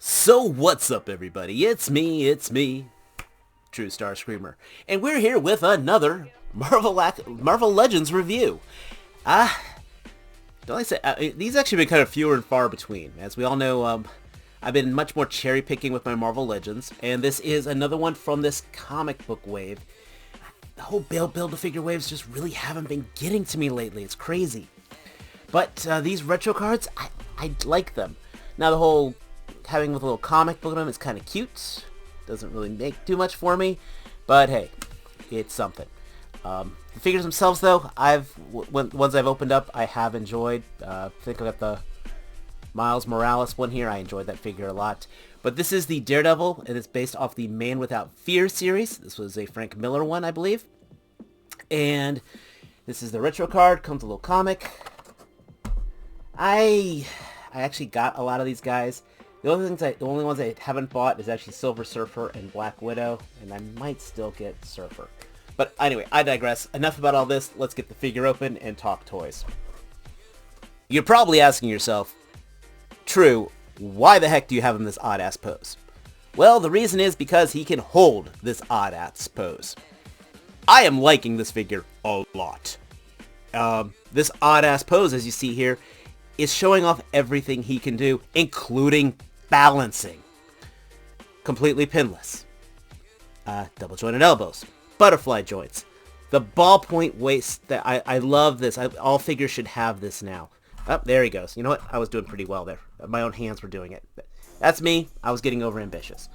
So what's up, everybody? It's me, True Star Screamer, and we're here with another Marvel Legends review. Ah, don't I say these actually been kind of fewer and far between, as we all know. I've been much more cherry picking with my Marvel Legends, and this is another one from this comic book wave. The whole build-to-figure waves just really haven't been getting to me lately. It's crazy. But these retro cards, I like them. Now the whole having with a little comic book in them is kind of cute. Doesn't really make too much for me, but hey, it's something. The figures themselves, though, ones I've opened up, I have enjoyed. I think I got the Miles Morales one here. I enjoyed that figure a lot. But this is the Daredevil, and it's based off the Man Without Fear series. This was a Frank Miller one, I believe. And this is the retro card. Comes a little comic. I actually got a lot of these guys. The only ones I haven't bought is actually Silver Surfer and Black Widow, and I might still get Surfer. But anyway, I digress. Enough about all this. Let's get the figure open and talk toys. You're probably asking yourself, True, why the heck do you have him this odd-ass pose? Well, the reason is because he can hold this odd-ass pose. I am liking this figure a lot. This odd-ass pose, as you see here, is showing off everything he can do, including balancing. Completely pinless. Double jointed elbows. Butterfly joints. The ballpoint waist. I love this. All figures should have this now. Oh, there he goes. You know what? I was doing pretty well there. My own hands were doing it. That's me. I was getting over ambitious.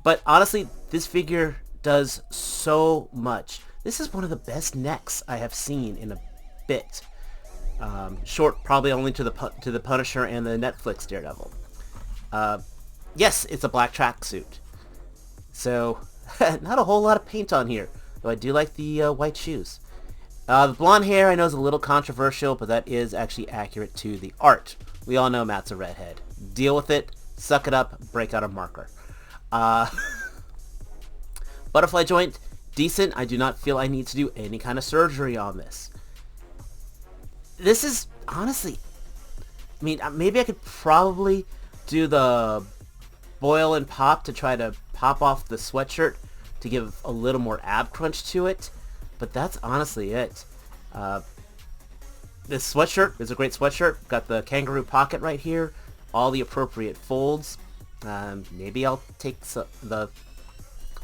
But honestly, this figure does so much. This is one of the best necks I have seen in a bit. Short probably only to the Punisher and the Netflix Daredevil. Yes, it's a black tracksuit. So, not a whole lot of paint on here. Though I do like the white shoes. The blonde hair I know is a little controversial, but that is actually accurate to the art. We all know Matt's a redhead. Deal with it, suck it up, break out a marker. Butterfly joint, decent. I do not feel I need to do any kind of surgery on this. This is, honestly, I mean, maybe I could probably do the boil and pop to try to pop off the sweatshirt to give a little more ab crunch to it. But that's honestly it. This sweatshirt is a great sweatshirt. Got the kangaroo pocket right here. All the appropriate folds. Maybe I'll take the...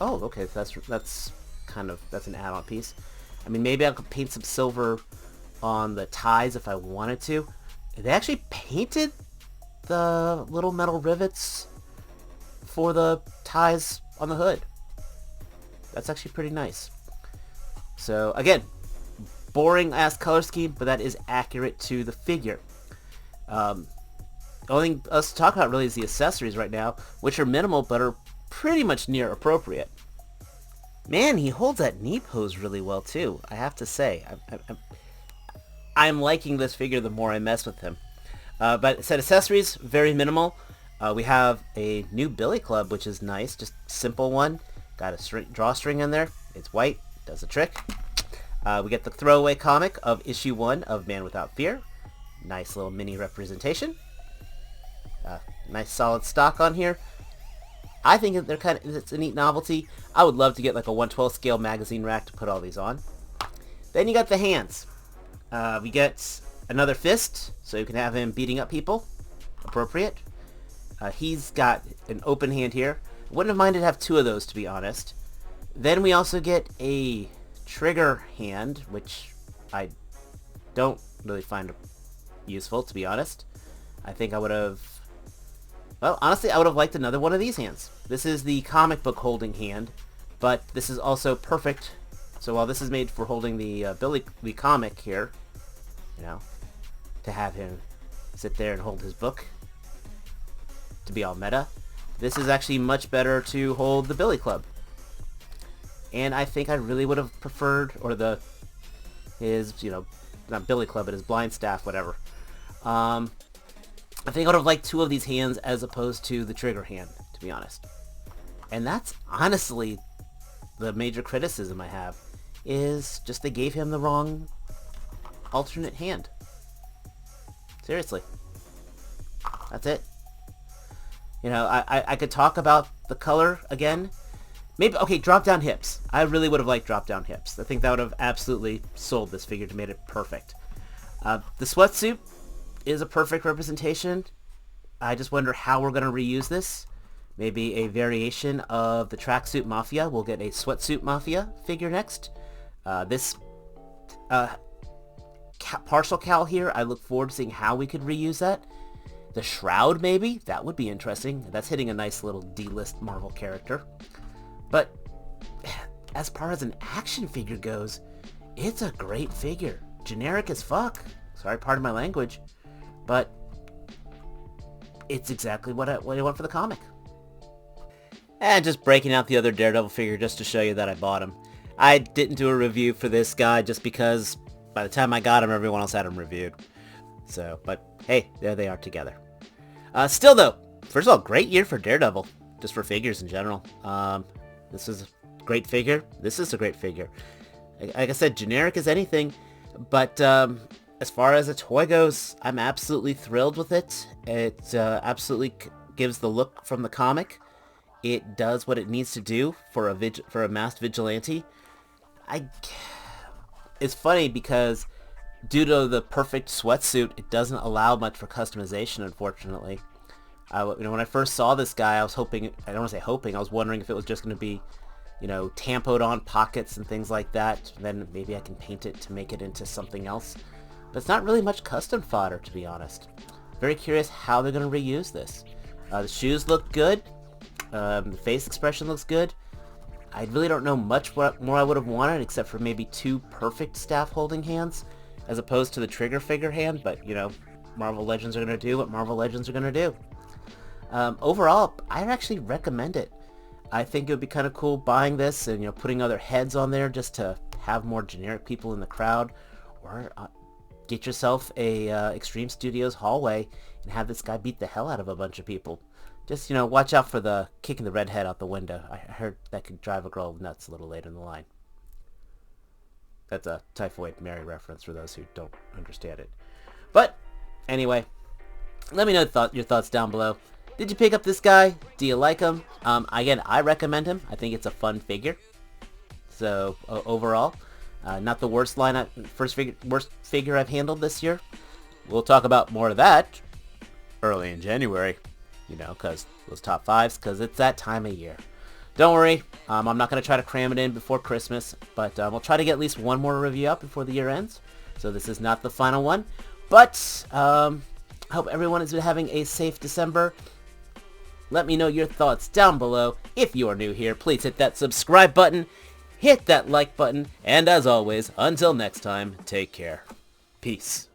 Oh, okay, that's an add-on piece. I mean, maybe I could paint some silver on the ties if I wanted to. They actually painted the little metal rivets for the ties on the hood. That's actually pretty nice. So again, boring ass color scheme, but that is accurate to the figure. The only thing us to talk about really is the accessories right now, which are minimal but are pretty much near appropriate. Man, he holds that knee pose really well too, I have to say. I'm liking this figure the more I mess with him. But said accessories, very minimal. We have a new Billy Club, which is nice. Just simple one. Got a drawstring in there. It's white. Does the trick. We get the throwaway comic of issue 1 of Man Without Fear. Nice little mini representation. Nice solid stock on here. I think it's a neat novelty. I would love to get like a 1/12 scale magazine rack to put all these on. Then you got the hands. We get another fist, so you can have him beating up people. Appropriate. He's got an open hand here. Wouldn't have minded to have 2 of those, to be honest. Then we also get a trigger hand, which I don't really find useful, to be honest. I think I would have... Well, honestly, I would have liked another one of these hands. This is the comic book holding hand, but this is also perfect. So while this is made for holding the Billy comic here, you know, to have him sit there and hold his book, to be all meta, this is actually much better to hold the Billy Club. And I think I really would have preferred, or his, you know, not Billy Club, but his blind staff, whatever. I think I would have liked 2 of these hands as opposed to the trigger hand, to be honest. And that's honestly the major criticism I have, is just they gave him the wrong alternate hand. Seriously. That's it. You know, I could talk about the color again. Maybe, okay, drop-down hips. I really would have liked drop-down hips. I think that would have absolutely sold this figure to made it perfect. The sweatsuit is a perfect representation. I just wonder how we're going to reuse this. Maybe a variation of the tracksuit mafia. We'll get a sweatsuit mafia figure next. This partial cowl here, I look forward to seeing how we could reuse that. The shroud, maybe? That would be interesting. That's hitting a nice little D-list Marvel character. But as far as an action figure goes, it's a great figure. Generic as fuck. Sorry, pardon my language. But it's exactly what I want for the comic. And just breaking out the other Daredevil figure just to show you that I bought him. I didn't do a review for this guy just because by the time I got him, everyone else had him reviewed. So, but hey, there they are together. Still though, first of all, great year for Daredevil, just for figures in general. This is a great figure. This is a great figure. Like I said, generic as anything, but as far as a toy goes, I'm absolutely thrilled with it. It absolutely gives the look from the comic. It does what it needs to do for a masked vigilante. It's funny because due to the perfect sweatsuit, it doesn't allow much for customization, unfortunately. When I first saw this guy, I was hoping, I don't want to say hoping, I was wondering if it was just going to be, tampoed on pockets and things like that. Then maybe I can paint it to make it into something else. But it's not really much custom fodder, to be honest. Very curious how they're going to reuse this. The shoes look good. The face expression looks good. I really don't know much more I would have wanted, except for maybe 2 perfect staff holding hands, as opposed to the trigger figure hand, but, Marvel Legends are going to do what Marvel Legends are going to do. Overall, I actually recommend it. I think it would be kind of cool buying this and, putting other heads on there just to have more generic people in the crowd, or get yourself a Extreme Studios hallway and have this guy beat the hell out of a bunch of people. Just, watch out for the kicking the red head out the window. I heard that could drive a girl nuts a little later in the line. That's a Typhoid Mary reference for those who don't understand it. But, anyway, let me know your thoughts down below. Did you pick up this guy? Do you like him? Again, I recommend him. I think it's a fun figure. So, overall, not the worst lineup, worst figure I've handled this year. We'll talk about more of that early in January. Because those top 5s, because it's that time of year. Don't worry, I'm not going to try to cram it in before Christmas, but we'll try to get at least one more review up before the year ends. So this is not the final one, but I hope everyone is having a safe December. Let me know your thoughts down below. If you are new here, please hit that subscribe button, hit that like button, and as always, until next time, take care. Peace.